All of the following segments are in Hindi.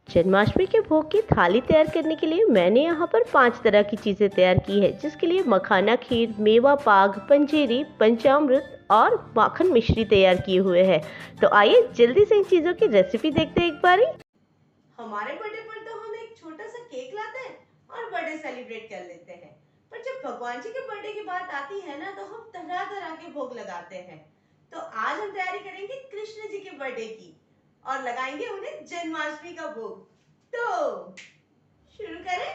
जन्माष्टमी के भोग की थाली तैयार करने के लिए मैंने यहाँ पर 5 तरह की चीज़ें तैयार की है, जिसके लिए मखाना खीर, मेवा पाक, पंजीरी, पंचामृत और माखन मिश्री तैयार किए हुए हैं। तो आइए जल्दी से इन चीज़ों की रेसिपी देखते हैं एक बारी। हमारे बर्थडे पर तो हम एक छोटा सा केक लाते हैं और बर्थडे सेलिब्रेट कर लेते हैं। पर जब भगवान जी के बर्थडे की बात आती है ना, तो हम तरह तरह के भोग लगाते हैं। तो आज हम तैयारी करेंगे कृष्ण जी के बर्थडे की और लगाएंगे उन्हें जन्माष्टमी का भोग। तो शुरू करें।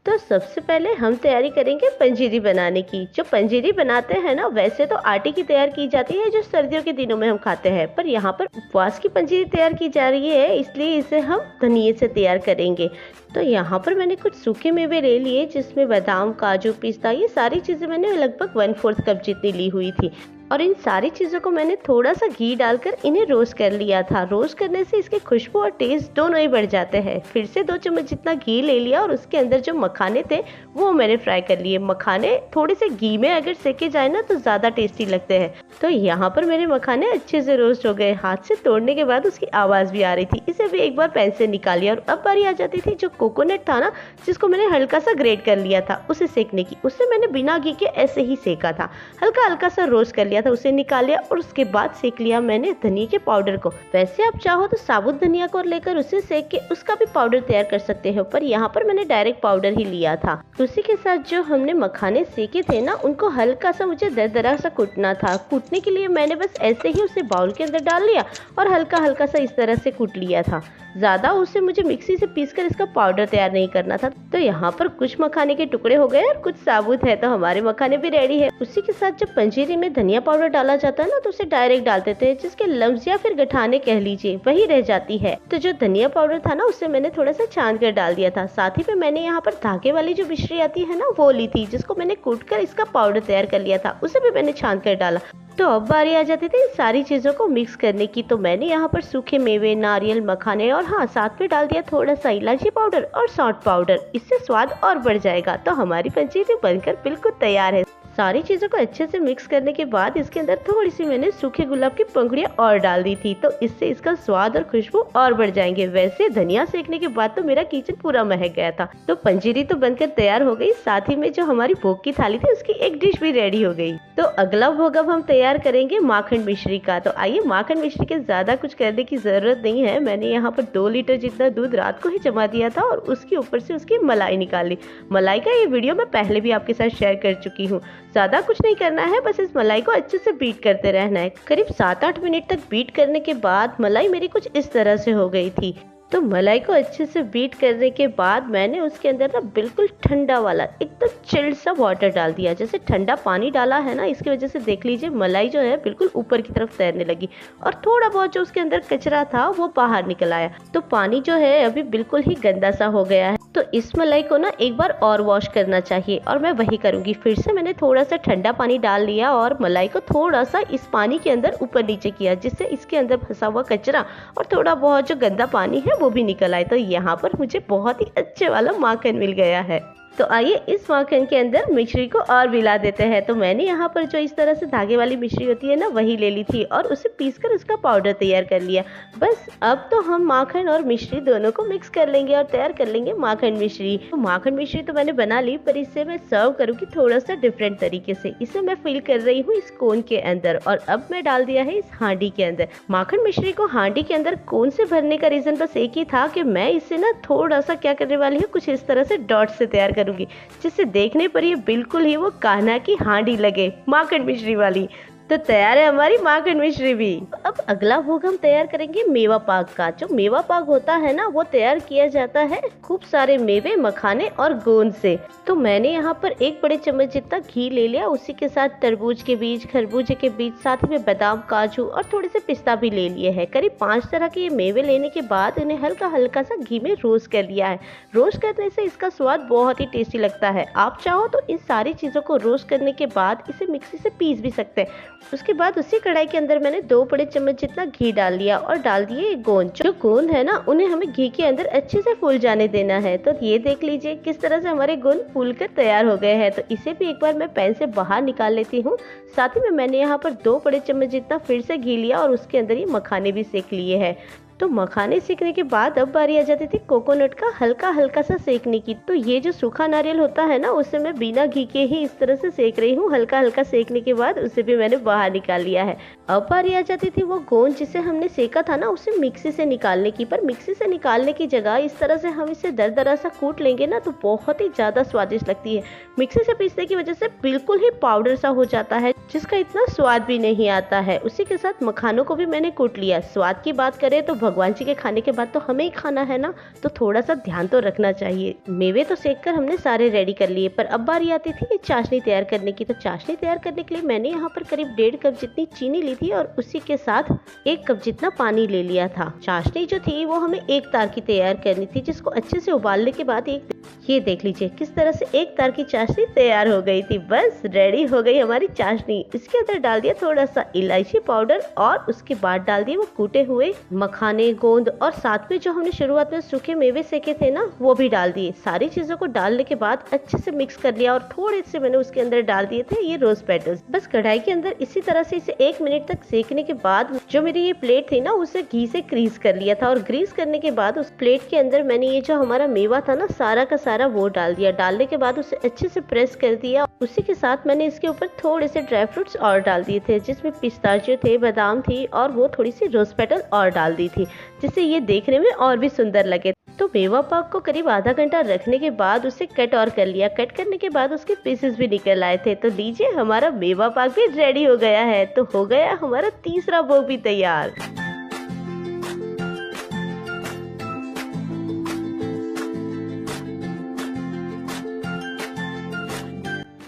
तो सबसे पहले हम तैयारी करेंगे पंजीरी बनाने की। जो पंजीरी बनाते हैं ना, वैसे तो आटे की तैयार की जाती है जो सर्दियों के दिनों में हम खाते हैं, पर यहाँ पर उपवास की पंजीरी तैयार की जा रही है, इसलिए इसे हम धनिये से तैयार करेंगे। तो यहाँ पर मैंने कुछ सूखे मेवे ले लिए, जिसमें बादाम, काजू, पिस्ता, ये सारी चीज़ें मैंने लगभग 1/4 कप जितनी ली हुई थी। और इन सारी चीज़ों को मैंने थोड़ा सा घी डालकर इन्हें रोस्ट कर लिया था। रोस्ट करने से इसके खुशबू और टेस्ट दोनों ही बढ़ जाते हैं। फिर से 2 चम्मच जितना घी ले लिया और उसके अंदर जो मखाने थे वो मैंने फ्राई कर लिए। मखाने थोड़े से घी में अगर सेके जाए ना तो ज़्यादा टेस्टी लगते हैं। तो यहाँ पर मेरे मखाने अच्छे से रोस्ट हो गए। हाथ से तोड़ने के बाद उसकी आवाज़ भी आ रही थी। इसे भी एक बार पैन से निकाल लिया और अब बारी आ जाती थी जो कोकोनट था ना, जिसको मैंने हल्का सा ग्रेट कर लिया था, उसे सेकने की। उसे मैंने बिना घी के ऐसे ही सेका था, हल्का हल्का सा रोस्ट कर लिया था, उसे निकाल लिया और उसके बाद सेक लिया मैंने धनिया के पाउडर को। वैसे आप चाहो तो साबुत धनिया को लेकर उसे सेक के उसका भी पाउडर तैयार कर सकते हो, पर यहाँ पर मैंने डायरेक्ट पाउडर ही लिया था। उसी के साथ जो हमने मखाने सेके थे ना, उनको हल्का सा मुझे दरदरा सा कूटना था। कूटने के लिए मैंने बस ऐसे ही उसे बाउल के अंदर डाल लिया और हल्का हल्का सा इस तरह से कूट लिया था। ज़्यादा उसे मुझे मिक्सी से पीसकर इसका पाउडर तैयार नहीं करना था। तो यहाँ पर कुछ मखाने के टुकड़े हो गए और कुछ साबुत है, तो हमारे मखाने भी रेडी है। उसी के साथ जब पंजीरी में धनिया पाउडर डाला जाता है ना, तो उसे डायरेक्ट डाल देते हैं, जिसके लम्स या फिर गठाने कह लीजिए वही रह जाती है। तो जो धनिया पाउडर था ना, उसे मैंने थोड़ा सा छान कर डाल दिया था। साथ ही में मैंने यहाँ पर धागे वाली जो मिश्री आती है ना, वो ली थी, जिसको मैंने कूट कर इसका पाउडर तैयार कर लिया था, उसे भी मैंने छान कर डाला। तो अब बारी आ जाती थी सारी चीज़ों को मिक्स करने की। तो मैंने यहाँ पर सूखे मेवे, नारियल, मखाने और हाँ, साथ में डाल दिया थोड़ा सा इलायची पाउडर और सौंठ पाउडर। इससे स्वाद और बढ़ जाएगा। तो हमारी पंजीरी बनकर बिल्कुल तैयार है। सारी चीज़ों को अच्छे से मिक्स करने के बाद इसके अंदर थोड़ी सी मैंने सूखे गुलाब की पंखुड़ियाँ और डाल दी थी, तो इससे इसका स्वाद और खुशबू और बढ़ जाएंगे। वैसे धनिया सेकने के बाद तो मेरा किचन पूरा महक गया था। तो पंजीरी तो बनकर तैयार हो गई, साथ ही में जो हमारी भोग की थाली थी उसकी एक डिश भी रेडी हो गई। तो अगला भोग अब हम तैयार करेंगे माखन मिश्री का। तो आइए, माखन मिश्री के ज़्यादा कुछ करने की ज़रूरत नहीं है। मैंने यहाँ पर 2 लीटर जितना दूध रात को ही जमा दिया था और उसके ऊपर से उसकी मलाई निकाल ली। मलाई का ये वीडियो मैं पहले भी आपके साथ शेयर कर चुकी हूँ। ज़्यादा कुछ नहीं करना है, बस इस मलाई को अच्छे से बीट करते रहना है। करीब 7-8 मिनट तक बीट करने के बाद मलाई मेरी कुछ इस तरह से हो गई थी। तो मलाई को अच्छे से बीट करने के बाद मैंने उसके अंदर ना बिल्कुल ठंडा वाला एकदम चिल्ड सा वाटर डाल दिया। जैसे ठंडा पानी डाला है ना, इसकी वजह से देख लीजिए मलाई जो है बिल्कुल ऊपर की तरफ तैरने लगी और थोड़ा बहुत जो उसके अंदर कचरा था वो बाहर निकल आया। तो पानी जो है अभी बिल्कुल ही गंदा सा हो गया है। तो इस मलाई को ना एक बार और वॉश करना चाहिए और मैं वही करूंगी। फिर से मैंने थोड़ा सा ठंडा पानी डाल लिया और मलाई को थोड़ा सा इस पानी के अंदर ऊपर नीचे किया, जिससे इसके अंदर फंसा हुआ कचरा और थोड़ा बहुत जो गंदा पानी है वो भी निकल आए। तो यहाँ पर मुझे बहुत ही अच्छे वाला माखन मिल गया है। तो आइए इस माखन के अंदर मिश्री को और मिला देते हैं। तो मैंने यहाँ पर जो इस तरह से धागे वाली मिश्री होती है ना, वही ले ली थी और उसे पीसकर उसका पाउडर तैयार कर लिया। बस अब तो हम माखन और मिश्री दोनों को मिक्स कर लेंगे और तैयार कर लेंगे माखन मिश्री। तो माखन मिश्री तो मैंने बना ली, पर इसे मैं सर्व करूँगी थोड़ा सा डिफरेंट तरीके से। इसे मैं फिल कर रही हूँ इस कोन के अंदर और अब मैं डाल दिया है इस हांडी के अंदर। माखन मिश्री को हांडी के अंदर कोन से भरने का रीजन बस एक ही था कि मैं इसे ना थोड़ा सा क्या करने वाली हूँ, कुछ इस तरह से डॉट से तैयार करूंगी, जिससे देखने पर ये बिल्कुल ही वो कान्हा की हांडी लगे माखन मिश्री वाली। तो तैयार है हमारी माखन मिश्री भी। अब अगला भोग हम तैयार करेंगे मेवा पाक का। जो मेवा पाक होता है ना, वो तैयार किया जाता है खूब सारे मेवे, मखाने और गोंद से। तो मैंने यहाँ पर 1 बड़े चम्मच जितना घी ले लिया, उसी के साथ तरबूज के बीज, खरबूजे के बीज, साथ ही में बादाम, काजू और थोड़े से पिस्ता भी ले लिए हैं। करीब 5 तरह के ये मेवे लेने के बाद इन्हें हल्का हल्का सा घी में रोस्ट कर लिया है। रोस्ट करने से इसका स्वाद बहुत ही टेस्टी लगता है। आप चाहो तो इन सारी चीज़ों को रोस्ट करने के बाद इसे मिक्सी से पीस भी सकते हैं। उसके बाद उसी कढ़ाई के अंदर मैंने 2 बड़े चम्मच जितना घी डाल लिया और डाल दिए गोंद। जो गोंद है ना, उन्हें हमें घी के अंदर अच्छे से फूल जाने देना है। तो ये देख लीजिए किस तरह से हमारे गोंद फूल कर तैयार हो गए हैं। तो इसे भी एक बार मैं पैन से बाहर निकाल लेती हूँ। साथ ही में मैंने यहाँ पर 2 बड़े चम्मच जितना फिर से घी लिया और उसके अंदर ये मखाने भी सेक लिए हैं। तो मखाने सेकने के बाद अब बारी आ जाती थी कोकोनट का हल्का हल्का सा सेकने की। तो ये जो सूखा नारियल होता है ना, उसे मैं बिना घी के ही इस तरह से सेक रही हूँ। हल्का हल्का सेकने के बाद उसे भी मैंने बाहर निकाल लिया है। अब बारी आ जाती थी वो गोंद जिसे हमने सेका था ना, उसे मिक्सी से निकालने की। पर मिक्सी से निकालने की जगह इस तरह से हम इसे दरदरा सा कूट लेंगे ना, तो बहुत ही ज्यादा स्वादिष्ट लगती है। मिक्सी से पीसने की वजह से बिल्कुल ही पाउडर सा हो जाता है, जिसका इतना स्वाद भी नहीं आता है। उसी के साथ मखानों को भी मैंने कूट लिया। स्वाद की बात करें तो भगवान जी के खाने के बाद तो हमें ही खाना है ना, तो थोड़ा सा ध्यान तो रखना चाहिए। मेवे तो सेक कर हमने सारे रेडी कर लिए, पर अब बारी आती थी चाशनी तैयार करने की। तो चाशनी तैयार करने के लिए मैंने यहाँ पर करीब 1.5 कप जितनी चीनी ली थी और उसी के साथ 1 कप जितना पानी ले लिया था। चाशनी जो थी वो हमें एक तार की तैयार करनी थी, जिसको अच्छे से उबालने के बाद ये देख लीजिए किस तरह से एक तार की चाशनी तैयार हो गई थी। बस रेडी हो गई हमारी चाशनी। इसके अंदर डाल दिया थोड़ा सा इलायची पाउडर और उसके बाद डाल दिए वो कूटे हुए मखाने, गोंद और साथ में जो हमने शुरुआत में सूखे मेवे सेके थे ना, वो भी डाल दिए। सारी चीजों को डालने के बाद अच्छे से मिक्स कर लिया और थोड़े से मैंने उसके अंदर डाल दिए थे ये रोज पेटल्स। बस कढ़ाई के अंदर इसी तरह से इसे 1 मिनट तक सेकने के बाद जो मेरी ये प्लेट थी ना, उसे घी से ग्रीस कर लिया था। और ग्रीस करने के बाद उस प्लेट के अंदर मैंने ये जो हमारा मेवा था ना, सारा का सारा वो डाल दिया। डालने के बाद उसे अच्छे से प्रेस कर दिया। उसी के साथ मैंने इसके ऊपर थोड़े से ड्राई फ्रूट्स और डाल दिए थे, जिसमें पिस्ताचियो थे, बादाम थी और वो थोड़ी सी रोज पेटल और डाल दी थी, जिससे ये देखने में और भी सुंदर लगे। तो मेवा पाक को करीब आधा घंटा रखने के बाद उसे कट और कर लिया। कट करने के बाद उसके पीसेस भी निकल आए थे। तो लीजिए हमारा मेवा पाक भी रेडी हो गया है। तो हो गया हमारा तीसरा भोग भी तैयार।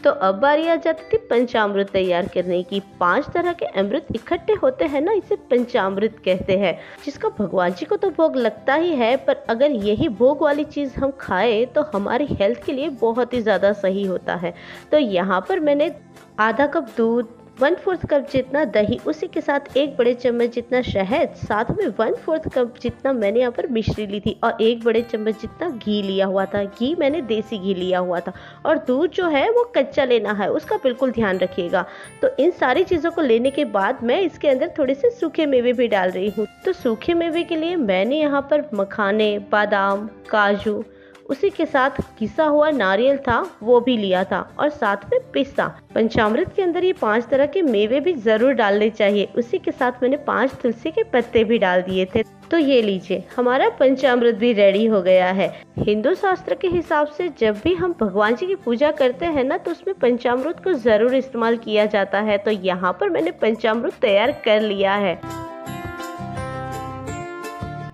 तो अब बारी आ जाती थी पंचामृत तैयार करने की। 5 तरह के अमृत इकट्ठे होते हैं ना, इसे पंचामृत कहते हैं, जिसका भगवान जी को तो भोग लगता ही है। पर अगर यही भोग वाली चीज हम खाएं तो हमारी हेल्थ के लिए बहुत ही ज्यादा सही होता है। तो यहाँ पर मैंने आधा कप दूध, 1/4 कप जितना दही, उसी के साथ 1 बड़े चम्मच जितना शहद, साथ में 1/4 कप जितना मैंने यहाँ पर मिश्री ली थी और 1 बड़े चम्मच जितना घी लिया हुआ था। घी मैंने देसी घी लिया हुआ था और दूध जो है वो कच्चा लेना है, उसका बिल्कुल ध्यान रखिएगा। तो इन सारी चीज़ों को लेने के बाद मैं इसके अंदर थोड़े से सूखे मेवे भी डाल रही हूँ। तो सूखे मेवे के लिए मैंने यहाँ पर मखाने, बादाम, काजू, उसी के साथ घिसा हुआ नारियल था वो भी लिया था और साथ में पिस्ता। पंचामृत के अंदर ये 5 तरह के मेवे भी जरूर डालने चाहिए। उसी के साथ मैंने 5 तुलसी के पत्ते भी डाल दिए थे। तो ये लीजिए हमारा पंचामृत भी रेडी हो गया है। हिंदू शास्त्र के हिसाब से जब भी हम भगवान जी की पूजा करते हैं ना, तो उसमें पंचामृत को जरूर इस्तेमाल किया जाता है। तो यहाँ पर मैंने पंचामृत तैयार कर लिया है।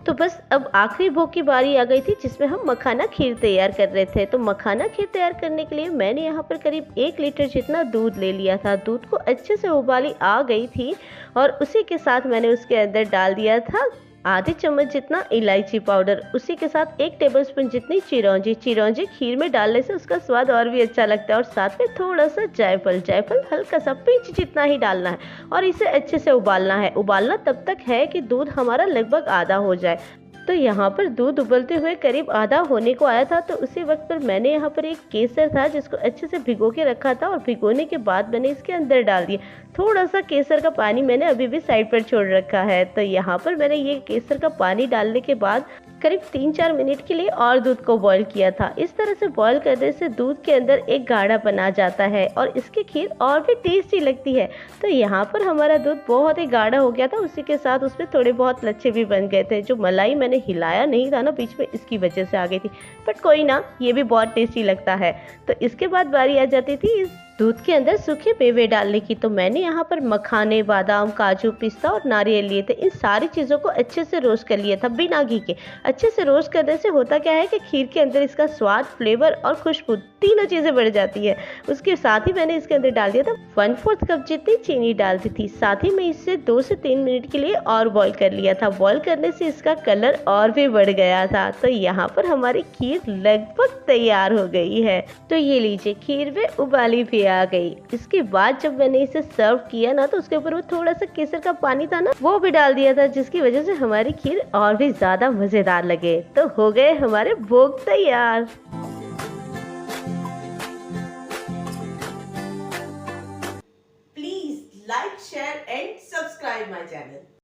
तो बस अब आखिरी भोग की बारी आ गई थी, जिसमें हम मखाना खीर तैयार कर रहे थे। तो मखाना खीर तैयार करने के लिए मैंने यहाँ पर करीब 1 लीटर जितना दूध ले लिया था। दूध को अच्छे से उबाली आ गई थी और उसी के साथ मैंने उसके अंदर डाल दिया था आधे चम्मच जितना इलायची पाउडर, उसी के साथ 1 टेबलस्पून जितनी चिरौंजी। चिरौंजी खीर में डालने से उसका स्वाद और भी अच्छा लगता है। और साथ में थोड़ा सा जायफल, जायफल हल्का सा पिंच जितना ही डालना है और इसे अच्छे से उबालना है। उबालना तब तक है कि दूध हमारा लगभग आधा हो जाए। तो यहाँ पर दूध उबलते हुए करीब आधा होने को आया था। तो उसी वक्त पर मैंने यहाँ पर एक केसर था जिसको अच्छे से भिगो के रखा था और भिगोने के बाद मैंने इसके अंदर डाल दिया। थोड़ा सा केसर का पानी मैंने अभी भी साइड पर छोड़ रखा है। तो यहाँ पर मैंने ये केसर का पानी डालने के बाद करीब 3-4 मिनट के लिए और दूध को बॉईल किया था। इस तरह से बॉईल करने से दूध के अंदर एक गाढ़ापन आ जाता है और इसकी खीर और भी टेस्टी लगती है। तो यहाँ पर हमारा दूध बहुत ही गाढ़ा हो गया था। उसी के साथ उसमें थोड़े बहुत लच्छे भी बन गए थे। जो मलाई मैंने हिलाया नहीं था ना बीच में, इसकी वजह से आ गई थी, बट कोई ना, ये भी बहुत टेस्टी लगता है। तो इसके बाद बारी आ जाती थी इस दूध के अंदर सूखे मेवे डालने की। तो मैंने यहाँ पर मखाने, बादाम, काजू, पिस्ता और नारियल लिए थे। इन सारी चीज़ों को अच्छे से रोस्ट कर लिया था बिना घी के। अच्छे से रोस्ट करने से होता क्या है कि खीर के अंदर इसका स्वाद, फ्लेवर और खुशबू तीनों चीज़ें बढ़ जाती है। उसके साथ ही मैंने इसके अंदर डाल दिया था 1/4 कप जितनी चीनी डाल दी थी। साथ ही मैं इसे 2 से 3 मिनट के लिए और बॉईल कर लिया था। बॉईल करने से इसका कलर और भी बढ़ गया था। तो यहाँ पर हमारी खीर लगभग तैयार हो गई है। तो ये लीजिए खीर में उबाली भी आ गई। इसके बाद जब मैंने इसे सर्व किया ना, तो उसके ऊपर वो थोड़ा सा केसर का पानी था ना, वो भी डाल दिया था, जिसकी वजह से हमारी खीर और भी ज्यादा मजेदार लगे। तो हो गए हमारे भोग तैयार। Please like, share and subscribe my channel.